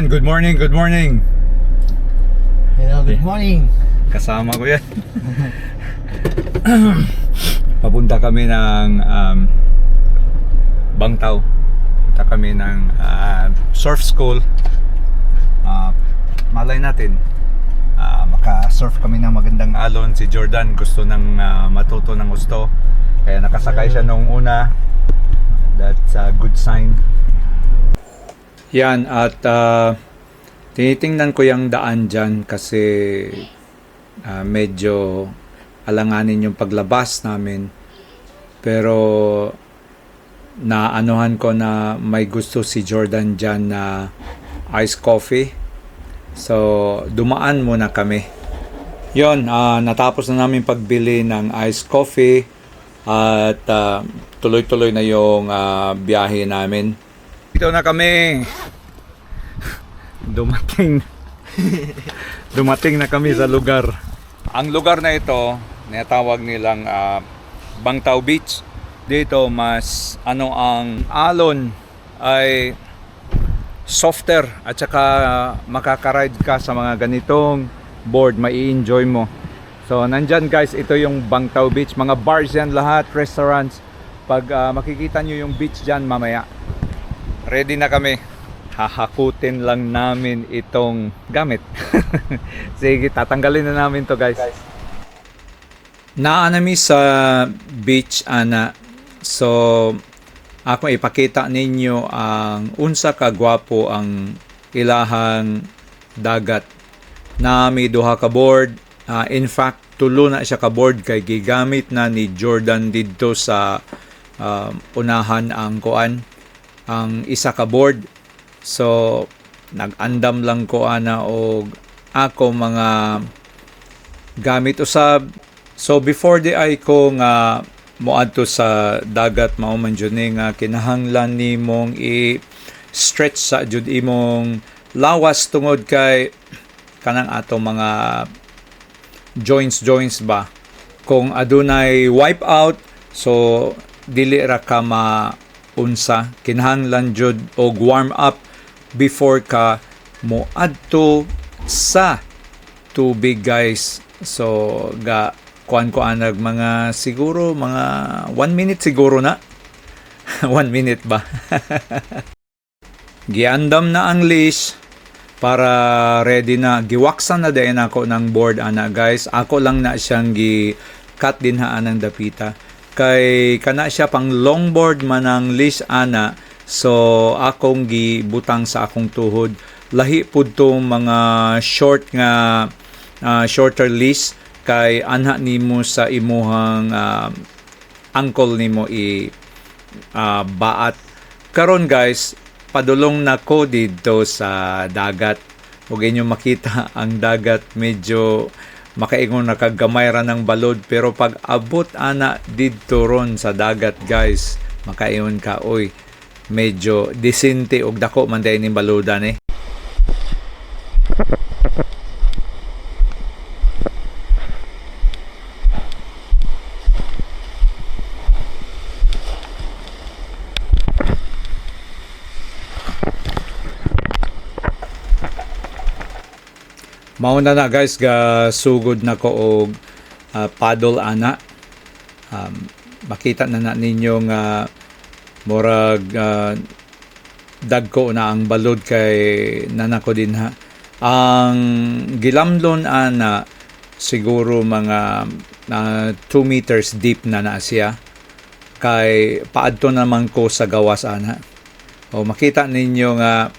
Yan, good morning, good morning. Hello, good morning. Kasama ko yan. Papunta kami ng Bangtao. Punta kami ng surf school. Malay natin, maka-surf kami ng magandang alon. Si Jordan gusto ng matuto ng gusto. Kaya nakasakay siya nung una. That's a good sign. Yan, at tinitingnan ko yung daan dyan kasi medyo alanganin yung paglabas namin. Pero naanuhan ko na may gusto si Jordan dyan na iced coffee. So, dumaan muna kami. Yon, natapos na namin pagbili ng iced coffee at tuloy-tuloy na yung biyahe namin. Dito na kami. Dumating na kami sa lugar. Ang lugar na ito, natawag nilang Bangtao Beach. Dito mas ang alon ay softer at saka makaka-ride ka sa mga ganitong board, mai-enjoy mo. So nandyan guys, ito yung Bangtao Beach, mga bars yan lahat, restaurants. Pag makikita nyo yung beach dyan mamaya, ready na kami. Hahakutin lang namin itong gamit. Sige, tatanggalin na namin to guys. Naanami sa beach ana. So ako ipakita ninyo ang unsa ka gwapo ang ilahang dagat. Na may duha ka board. In fact, tulo na siya ka board kay gigamit na ni Jordan dito sa unahan ang kuan, ang isa ka board. So nag-andam lang ko ana og ako mga gamit usab. So before di ay ko nga moadto sa dagat mao man jud ni nga kinahanglan nimong i-stretch sa jud imong lawas tungod kay kanang ato mga joints ba. Kung adunay wipe out, so dili ra ka maunsa, kinahanglan jud og warm up before ka moadto sa tubig guys. So ga kuan anag mga siguro mga 1 minute siguro na. 1 minute ba? Giandam na ang leash para ready na. Giwaksan na din ako ng board ana guys. Ako lang na siyang gi-cut din haan ng dapita. Kay kana siya pang longboard man ang leash ana. So akong gibutang sa akong tuhod. Lahi pud to mga short nga shorter leash kay anha nimo sa imuhang ankle nimo baat. Karon guys, padulong na ko dito sa dagat. Ug inyo makita ang dagat medyo makaingon nakagamay ra ng balod, pero pag abot ana dito ron sa dagat guys, makaingon ka oy medyo disente og dako man day ning baludan eh. Mauna na guys, ga sugod na ko og paddle ana. Makita na ninyo nga murag dagko na ang balod kay nanako din ha. Ang gilamlon ana siguro mga 2 meters deep na siya. Kay paadto naman ko sa gawas ana. O makita ninyo nga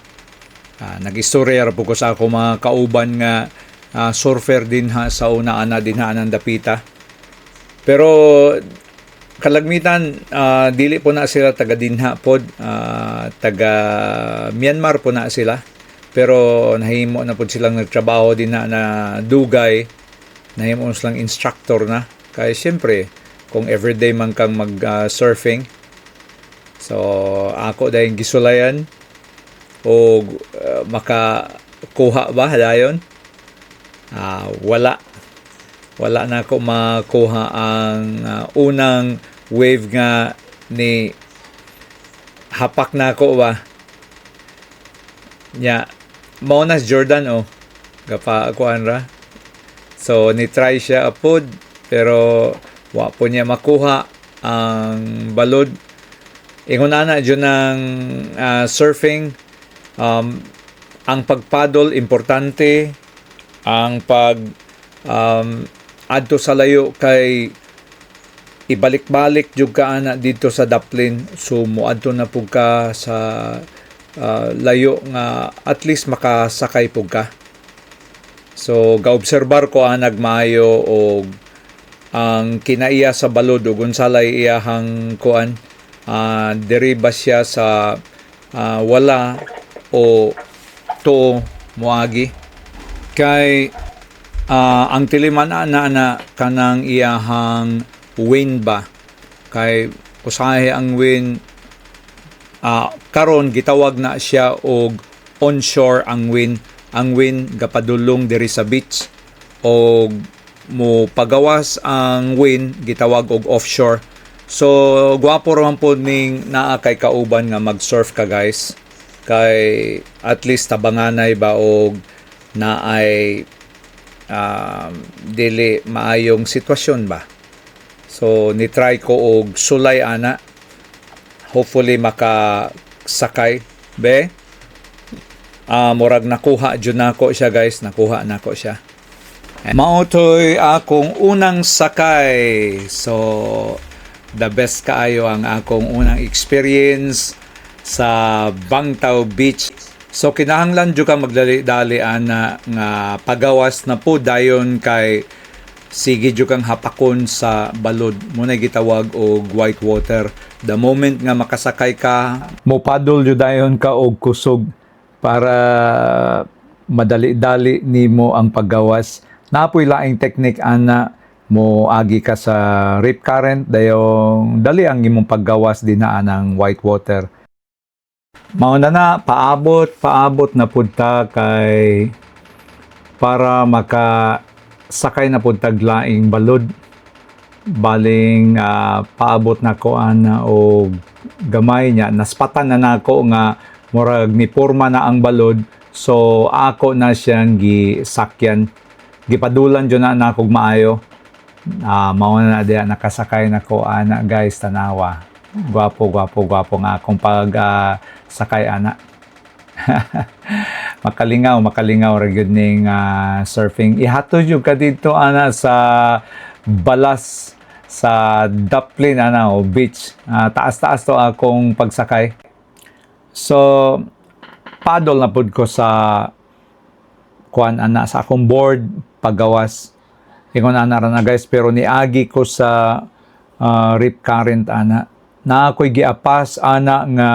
nag-istorya po ko sa ako mga kauban nga surfer din ha sa una ana din ha ng dapita. Pero kalagmitan dili po na sila taga dinha pod, taga Myanmar po na sila. Pero nahimo na po silang nagtrabaho din na dugay. Nahimo silang instructor na. Kaya siyempre kung everyday man kang mag-surfing. So ako dahil gisulayan o makakuha ba dayon? Wala na ako makuha ang unang wave nga ni hapak na ako ba nya mao na si Jordan oh. Gapa kuan ra. So ni try siya apod pero wa po niya makuha ang balod. Ingon ana jud ng surfing, ang pagpaddle importante, ang pag adto sa layo kay ibalik-balik jud ka ana dito sa daplin, so moadto na pug ka sa layo nga at least makasakay pug ka. So gaobserbar ko anag maayo og ang kinaiya sa balod ug unsalay iyahang kuan, diri ba siya sa wala o to moagi kay ang tiliman na kanang iyahang wind ba, kay usahay ang wind karon gitawag na siya og onshore ang wind. Ang wind gapadulong diri sa beach, og mo pagawas ang wind gitawag og offshore. So gwapo raman po ning naa kay kauban nga mag-surf ka guys, kay at least tabanganay ba og naay dili maayong sitwasyon ba. So ni try ko og sulay ana, hopefully makasakay be. Murag nakuha jud nako siya guys, nakuha nako siya. Mao toy akong unang sakay. So the best kaayo ang akong unang experience sa Bangtao Beach. So kinahanglan jud ka magdali-dali ana nga pagawas na po dayon kay sige jud kang hapakon sa balod. Muna gitawag og white water. The moment nga makasakay ka, mo paddle jud dayon ka og kusog para madali-dali nimo ang paggawas. Napoy laing technique ana, mo agi ka sa rip current dayong dali ang imong paggawas dinaan ng white water. Mao na paabot na pudta kay para makasakay na pud tag laing balod. Baling paabot na ko ana og gamay niya, naspatan na nako nga murag ni porma na ang balod, so ako na siyang gisakyan, gipadulan jud na nako maayo. Mao na diya nakasakay na ko ana guys, tanawa gwapo nga akong pag sakay ana. makalingaw ra gyud ning surfing. Ihatod jud ka dito ana sa balas sa Daplin ana o beach. Taas-taas to akong pagsakay. So paddle na pud ko sa kuan ana sa akong board paggawas. Ingon ana ra na guys, pero niagi ko sa rip current ana. Na ako'y giapas ana nga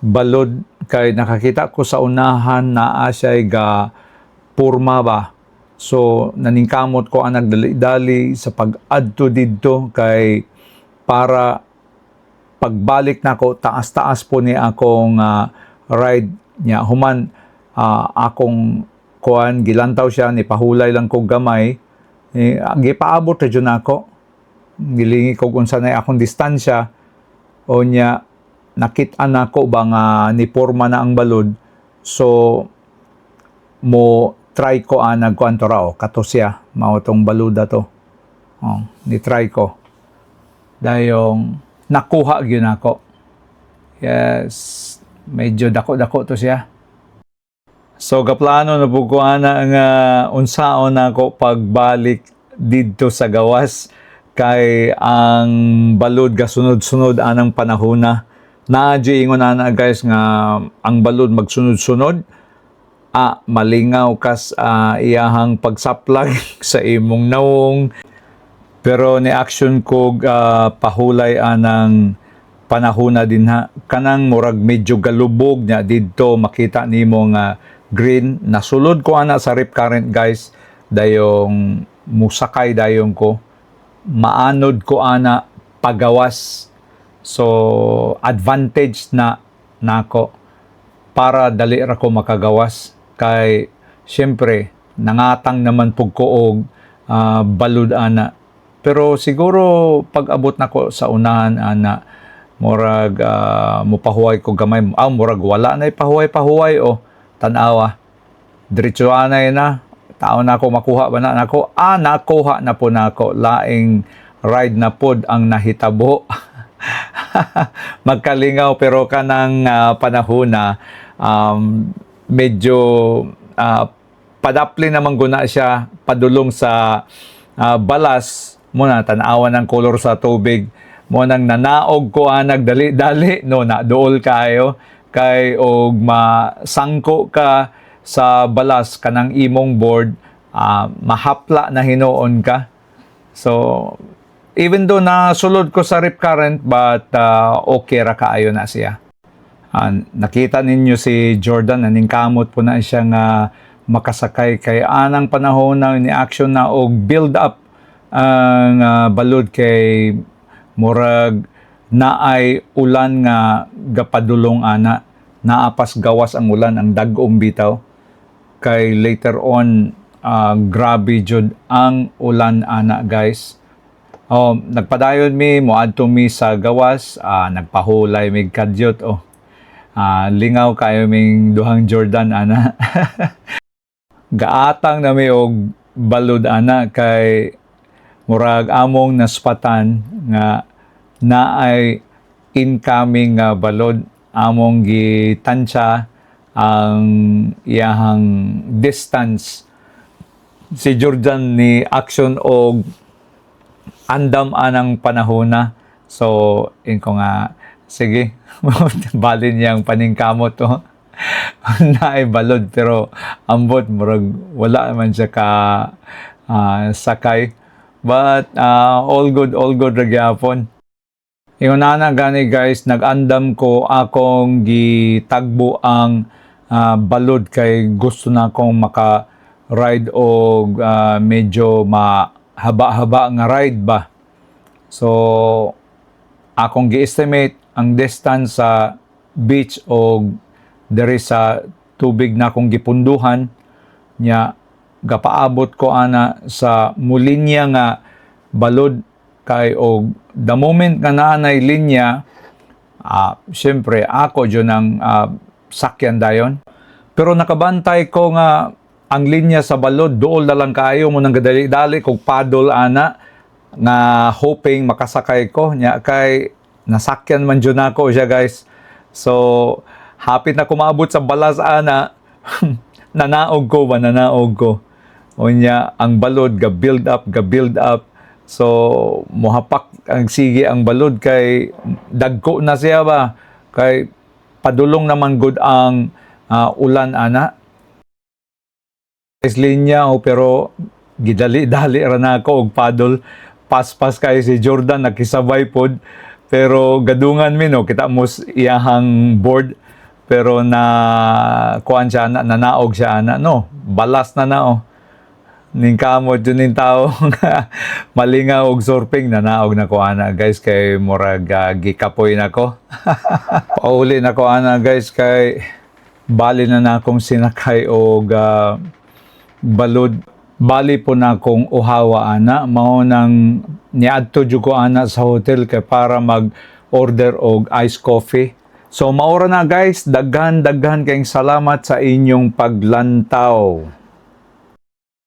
balod kay nakakita ko sa unahan na asya'y ga purma ba. So naningkamot ko ang nagdali-dali sa pag-adto didto kay para pagbalik nako taas-taas po ni akong ride niya. Human akong kuan gilantaw siya, ni pahulay lang kog gamay. Gipaabot ra jud nako. Gilingi ko kung sanay akong distansya o niya nakit-an nako ba nga ni porma na ang balod. So mo try ko nagkuan to raw kato siya mao tong baluda to. Ni try ko. Dayong nakuha gyud nako. Yes, medyo dako-dako to siya. So gaplano na pud ko ana nga unsaon nako pagbalik didto sa gawas kay ang balod gasunod-sunod anang panahona. Naadyo ingon ana guys nga ang balod magsunod-sunod. Malingaw kas iyahang pagsaplag sa imong nawong. Pero ni action ko pahulay anang panahona din ha. Kanang murag medyo galubog niya didto makita nimo nga green. Nasulod ko ana sa rip current guys. Dayong musakay dayong ko. Maanod ko ana pagawas. So advantage na nako para dali ra ko makagawas kay syempre nangatang naman pug ko og balud ana. Pero siguro pag abot nako sa unahan ana murag mopahuway ko gamay. Murag wala na pahuway-pahuway o tanawa. diretso anay na taon na ako makuha ba na nako, nakuha na po nako, laing ride na pod ang nahitabo. Magkalingaw pero kanang panahon na medyo padapli naman guna siya padulong sa balas mo na tanawan ng kolor sa tubig mo nang nanaog ko nagdali-dali no na dool kayo kay og masangko ka sa balas kanang imong board, mahapla na hinuon ka. So even though na sulod ko sa rip current but okay ra kaayo na siya. Nakita ninyo si Jordan naning kamot po na siya nga makasakay kay anang panahon na ni action na og build up ang balod kay murag naay ulan nga gapadulong ana, naapas gawas ang ulan ang dag-om bitaw kay later on grabe jud ang ulan ana guys. Nagpadayon mi moadto mi sa gawas, nagpahulay mig kadyot lingaw kayo ming duhang Jordan ana. Gaatang na mi og balod ana kay murag among naspatan nga naay incoming nga balod, among gitansya ang iyahang distance si Jordan ni action og andam anang panahon na. So inko nga sige balin niyang paningkamot to. Naay balod pero ambot murag wala man siya ka sakay, but all good ra gyapon. Ingon na gani guys, nag-andam ko akong gitagbo ang balod kay gusto na akong maka-ride og medyo mahaba-haba nga ride ba. So akong gi-estimate ang distance sa beach og diri sa tubig na akong gipunduhan nya, gapaabot ko ana sa mulinya nga balod kay og the moment nga naanay linya, syempre ako dyan ang sakyan dayon. Pero nakabantay ko nga ang linya sa balod dool na lang kayo mo nang gadali-dali kog paddle ana nga hoping makasakay ko nya kay nasakyan man dyan ako siya guys. So hapit na kumabot sa balas ana nanaog ko unya ang balod ga build up. So mohapak ang sige ang balod kay dagko na siya ba kay padulong naman good ang ulan ana is linya pero gidali-dali ra na ako og paddle, pas kay si Jordan nakisabay pod pero gadungan mi no kita mo iyahang board pero na kuan siya nanaog siya ana no balas na ning kamot yun ning tao malingaw og surfing nanaog na ko ana guys kay murag gikapoy na ko. Pauli na ko ana guys kay bali na akong sinakay og balod, bali po na akong uhawa ana mao nang niadto jud ko ana sa hotel kay para mag order og iced coffee. So maura na guys, daghan kayong salamat sa inyong paglantaw.